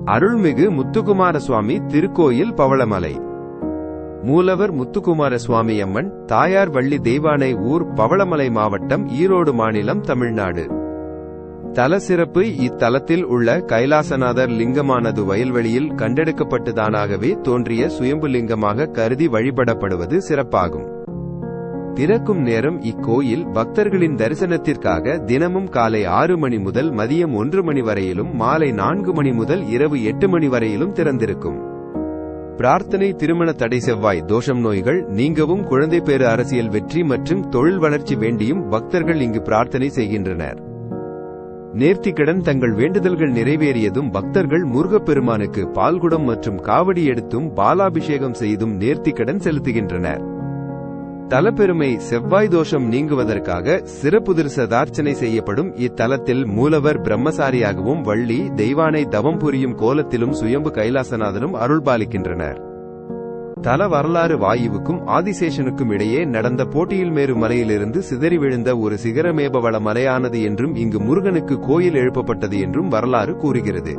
அருள்மிகு முத்துக்குமார சுவாமி திருக்கோயில் பவளமலை. மூலவர் முத்துக்குமார சுவாமி அம்மன், தாயார் வள்ளி தெய்வானை ஊர், பவளமலை மாவட்டம், ஈரோடு மாநிலம், தமிழ்நாடு. தல சிறப்பு: இத்தலத்தில் உள்ள கைலாசநாதர் லிங்கமானது வயல்வெளியில் கண்டெடுக்கப்பட்டு தானாகவே தோன்றிய சுயம்பு லிங்கமாக கருதி வழிபடப்படுவது சிறப்பாகும். திறக்கும் நேரம்: இக்கோயில் பக்தர்களின் தரிசனத்திற்காக தினமும் காலை 6 மணி முதல் மதியம் 1 மணி வரையிலும், மாலை 4 மணி முதல் இரவு 8 மணி வரையிலும் திறந்திருக்கும். பிரார்த்தனை: திருமண தடை, செவ்வாய் தோஷம், நோய்கள் நீங்கவும், குழந்தை பேறு, அரசியல் வெற்றி மற்றும் தொழில் வளர்ச்சி வேண்டியும் பக்தர்கள் இங்கு பிரார்த்தனை செய்கின்றனர். நேர்த்திக்கடன்: தங்கள் வேண்டுதல்கள் நிறைவேறியதும் பக்தர்கள் முருகப்பெருமானுக்கு பால்குடம் மற்றும் காவடி எடுத்தும் பாலாபிஷேகம் செய்தும் நேர்த்திக்கடன் செலுத்துகின்றனர். தலப்பெருமை: செவ்வாய் தோஷம் நீங்குவதற்காக சிறப்பு சதார்ச்சனை செய்யப்படும் இத்தலத்தில் மூலவர் பிரம்மசாரியாகவும் வள்ளி தெய்வானை தவம் புரியும் கோலத்திலும் சுயம்பு கைலாசநாதனும் அருள்பாலிக்கின்றனர். தல வரலாறு: வாயுவுக்கும் ஆதிசேஷனுக்கும் இடையே நடந்த போட்டியில் மேரு மலையிலிருந்து சிதறி விழுந்த ஒரு சிகரமேபவள மலையானது என்றும் இங்கு முருகனுக்கு கோயில் எழுப்பப்பட்டது என்றும் வரலாறு கூறுகிறது.